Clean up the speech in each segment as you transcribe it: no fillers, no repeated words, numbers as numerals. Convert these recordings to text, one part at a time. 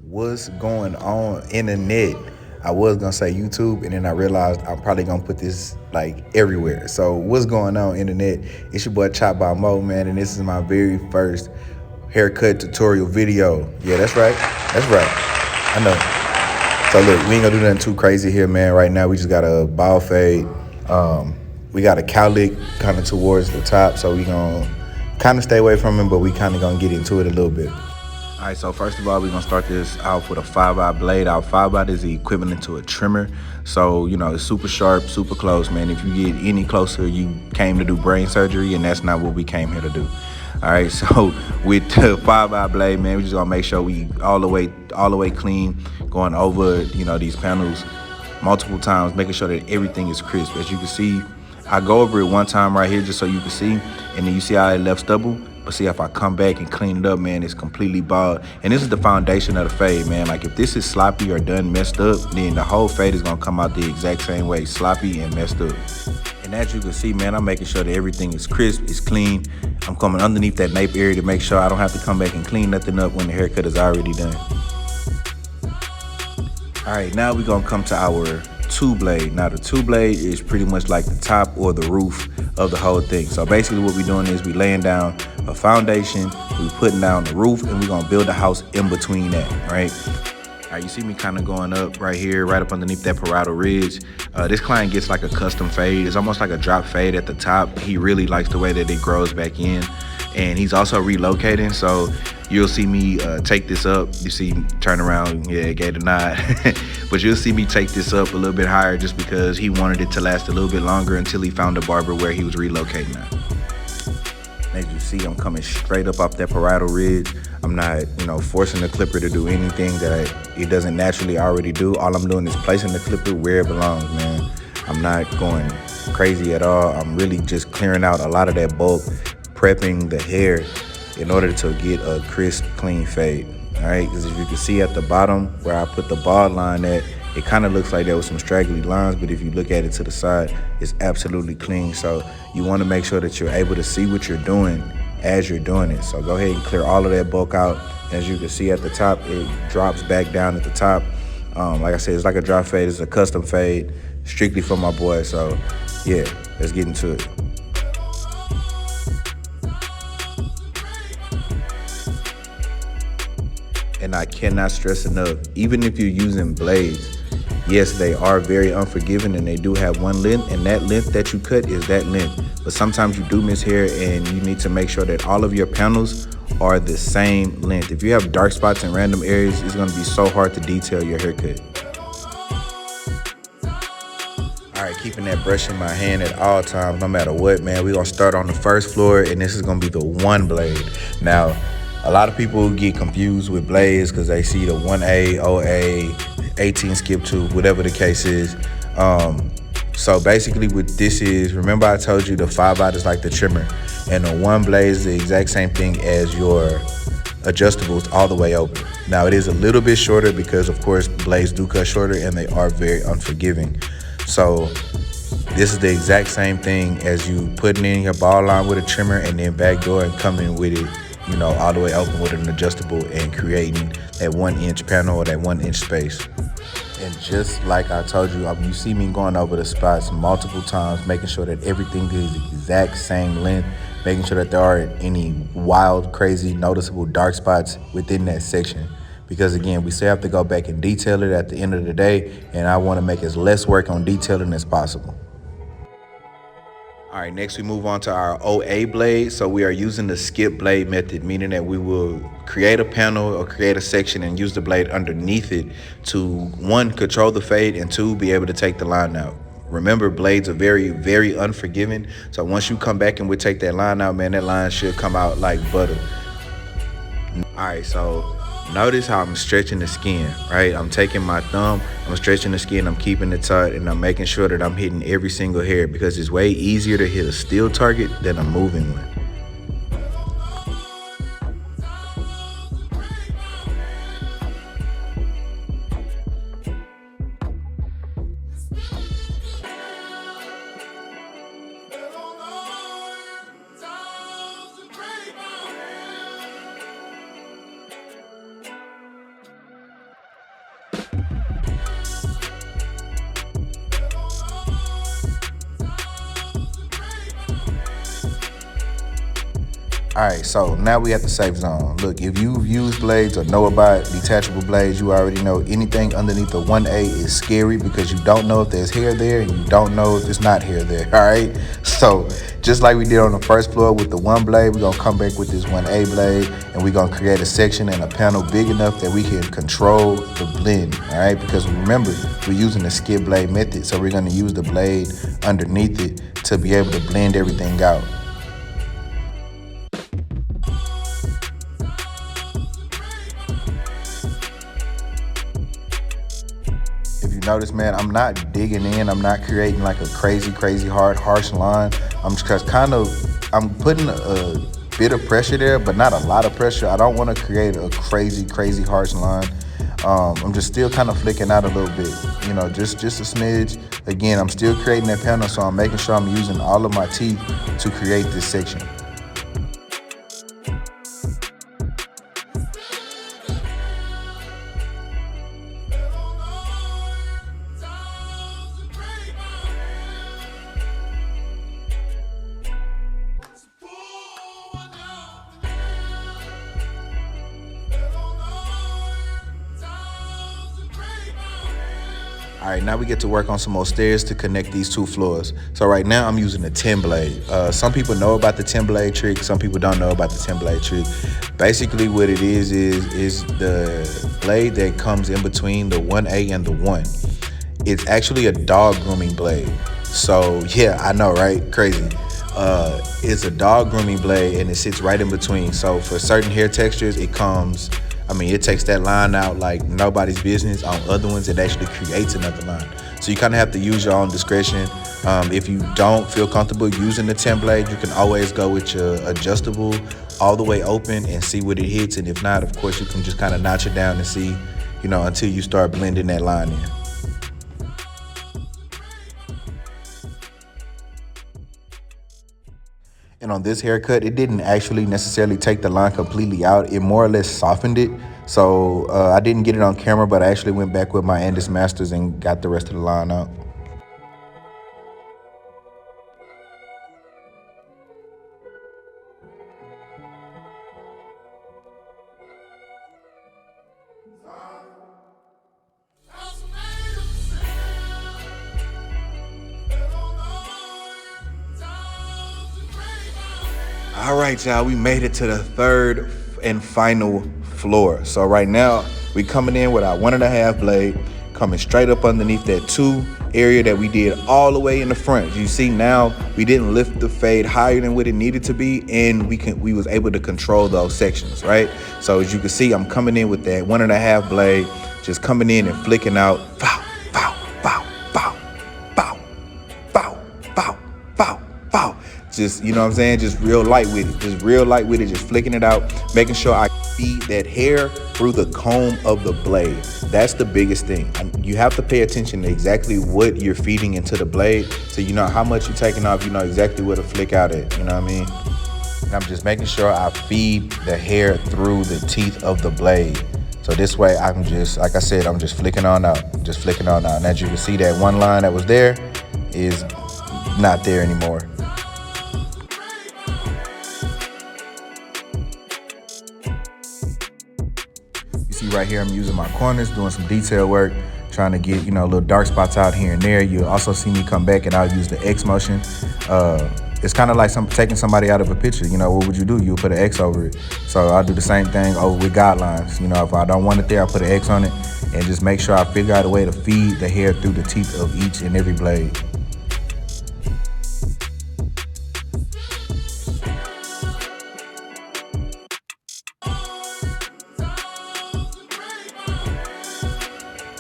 What's going on internet? I was gonna say YouTube, and then I realized I'm probably gonna put this like everywhere. So what's going on internet? It's your boy Chop by Mo, man, and this is my very first haircut tutorial video. Yeah, that's right. That's right. I know. So look, we ain't gonna do nothing too crazy here, man. Right now, we just got a ball fade. We got a cowlick kind of towards the top, so we gonna kind of stay away from him, but we kind of gonna get into it a little bit. All right, so first of all, we're gonna start this off with a 5-aught blade. Our 5-aught is the equivalent to a trimmer. So, it's super sharp, super close, man. If you get any closer, you came to do brain surgery, and that's not what we came here to do. All right, so with the 5-aught blade, man, we just gonna make sure we all the way clean, going over, these panels multiple times, making sure that everything is crisp. As you can see, I go over it one time right here just so you can see, and then you see how it left stubble. But see, if I come back and clean it up, man, it's completely bald. And this is the foundation of the fade, man. Like, if this is sloppy or done messed up, then the whole fade is gonna come out the exact same way, sloppy and messed up. And as you can see, man, I'm making sure that everything is crisp, it's clean. I'm coming underneath that nape area to make sure I don't have to come back and clean nothing up when the haircut is already done. All right, now we're gonna come to our two blade. Now the two blade is pretty much like the top or the roof of the whole thing. So basically what we're doing is we laying down a foundation, we putting down the roof, and we're gonna build a house in between that, right? All right, you see me kind of going up right here, right up underneath that parietal ridge. This client gets like a custom fade. It's almost like a drop fade at the top. He really likes the way that it grows back in. And he's also relocating, so you'll see me take this up. You see me turn around, yeah, gave a nod. But you'll see me take this up a little bit higher just because he wanted it to last a little bit longer until he found a barber where he was relocating at. As you see, I'm coming straight up off that parietal ridge. I'm not, forcing the clipper to do anything that it doesn't naturally already do. All I'm doing is placing the clipper where it belongs, man. I'm not going crazy at all. I'm really just clearing out a lot of that bulk, prepping the hair in order to get a crisp, clean fade. All right, because as you can see at the bottom where I put the bald line at, it kind of looks like there was some straggly lines, but if you look at it to the side, it's absolutely clean. So you want to make sure that you're able to see what you're doing as you're doing it. So go ahead and clear all of that bulk out. As you can see at the top, it drops back down at the top. Like I said, it's like a drop fade. It's a custom fade strictly for my boy. So yeah, let's get into it. And I cannot stress enough, even if you're using blades, yes, they are very unforgiving and they do have one length, and that length that you cut is that length. But sometimes you do miss hair and you need to make sure that all of your panels are the same length. If you have dark spots in random areas, it's gonna be so hard to detail your haircut. All right, keeping that brush in my hand at all times, no matter what, man. We're gonna start on the first floor, and this is gonna be the one blade. Now, a lot of people get confused with blades because they see the 1A, OA, 18 skip tube, whatever the case is. So basically what this is, remember I told you the 5-aught is like the trimmer, and the one blade is the exact same thing as your adjustables all the way open. Now it is a little bit shorter because of course blades do cut shorter and they are very unforgiving. So this is the exact same thing as you putting in your ball line with a trimmer and then backdoor and coming with it, all the way open with an adjustable and creating that 1-inch panel or that 1-inch space. And just like I told you, you see me going over the spots multiple times, making sure that everything is the exact same length, making sure that there aren't any wild, crazy, noticeable dark spots within that section. Because again, we still have to go back and detail it at the end of the day, and I want to make as less work on detailing as possible. All right, next we move on to our OA blade. So we are using the skip blade method, meaning that we will create a panel or create a section and use the blade underneath it to, one, control the fade, and two, be able to take the line out. Remember, blades are very, very unforgiving. So once you come back and we take that line out, man, that line should come out like butter. All right, so notice how I'm stretching the skin, right? I'm taking my thumb, I'm stretching the skin, I'm keeping it tight, and I'm making sure that I'm hitting every single hair because it's way easier to hit a still target than a moving one. All right, so now we at the safe zone. Look, if you've used blades or know about detachable blades, you already know anything underneath the 1A is scary because you don't know if there's hair there and you don't know if there's not hair there, all right? So just like we did on the first floor with the one blade, we're gonna come back with this 1A blade and we're gonna create a section and a panel big enough that we can control the blend, all right? Because remember, we're using the skid blade method, so we're gonna use the blade underneath it to be able to blend everything out. If you notice, man, I'm not digging in. I'm not creating like a crazy hard, harsh line. I'm just I'm putting a bit of pressure there, but not a lot of pressure. I don't want to create a crazy harsh line. I'm just still kind of flicking out a little bit, just a smidge. Again, I'm still creating that panel, so I'm making sure I'm using all of my teeth to create this section. All right, now we get to work on some more stairs to connect these two floors. So right now I'm using a 10 blade. Some people know about the 10 blade trick. Some people don't know about the 10 blade trick. Basically what it is the blade that comes in between the 1A and the 1. It's actually a dog grooming blade. So yeah, I know, right? Crazy. It's a dog grooming blade and it sits right in between. So for certain hair textures, it takes that line out like nobody's business. On other ones, it actually creates another line. So you kind of have to use your own discretion. If you don't feel comfortable using the 10 blade, you can always go with your adjustable all the way open and see what it hits. And if not, of course, you can just kind of notch it down and see, until you start blending that line in. And on this haircut, it didn't actually necessarily take the line completely out. It more or less softened it. So I didn't get it on camera, but I actually went back with my Andis Masters and got the rest of the line out. All right, y'all, we made it to the third and final floor. So right now, we coming in with our 1.5 blade, coming straight up underneath that 2 area that we did all the way in the front. You see now, we didn't lift the fade higher than what it needed to be, and we was able to control those sections, right? So as you can see, I'm coming in with that 1.5 blade, just coming in and flicking out, bow, bow, bow, bow, bow, bow, bow, bow, bow. Just, you know what I'm saying? Just real light with it, just flicking it out, making sure I feed that hair through the comb of the blade. That's the biggest thing. You have to pay attention to exactly what you're feeding into the blade, so you know how much you're taking off, you know exactly where to flick out at, you know what I mean? And I'm just making sure I feed the hair through the teeth of the blade. So this way I'm just, like I said, I'm just flicking on out. And as you can see, that one line that was there is not there anymore. Right here, I'm using my corners, doing some detail work, trying to get, little dark spots out here and there. You'll also see me come back and I'll use the X motion. It's kind of like taking somebody out of a picture. What would you do? You would put an X over it. So I'll do the same thing over with guidelines. If I don't want it there, I'll put an X on it and just make sure I figure out a way to feed the hair through the teeth of each and every blade.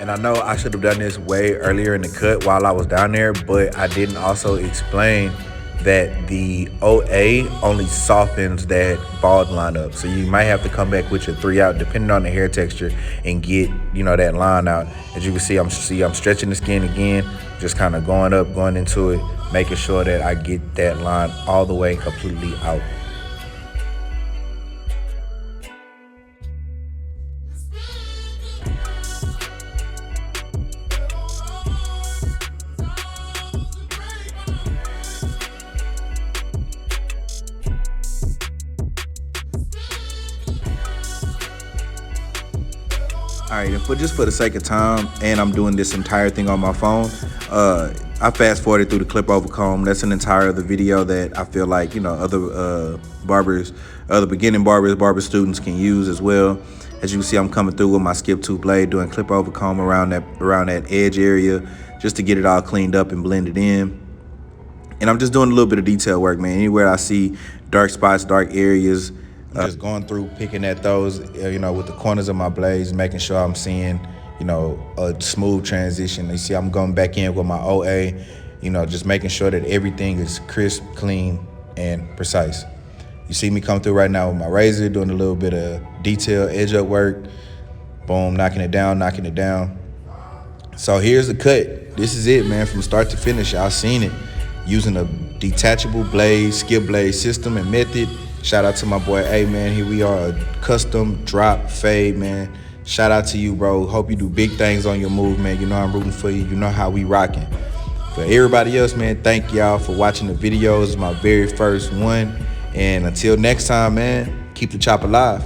And I know I should have done this way earlier in the cut while I was down there, but I didn't also explain that the OA only softens that bald line up. So you might have to come back with your 3 out depending on the hair texture and get, that line out. As you can see, I'm stretching the skin again, just kind of going into it, making sure that I get that line all the way completely out. All right, and for the sake of time, and I'm doing this entire thing on my phone, I fast forwarded through the clip over comb. That's an entire other video that I feel like other barbers, other beginning barbers, barber students can use as well. As you can see, I'm coming through with my skip tooth blade, doing clip over comb around that edge area, just to get it all cleaned up and blended in. And I'm just doing a little bit of detail work, man. Anywhere I see dark spots, dark areas, just going through, picking at those, with the corners of my blades, making sure I'm seeing, a smooth transition. You see, I'm going back in with my OA, just making sure that everything is crisp, clean, and precise. You see me come through right now with my razor, doing a little bit of detail, edge up work, boom, knocking it down, knocking it down. So here's the cut. This is it, man, from start to finish. Y'all seen it. Using a detachable blade, skip blade system and method. Shout out to my boy A, man. Here we are, a custom drop fade, man. Shout out to you, bro. Hope you do big things on your move, man. You know I'm rooting for you. You know how we rocking. For everybody else, man, thank y'all for watching the videos. It's my very first one. And until next time, man, keep the chop alive.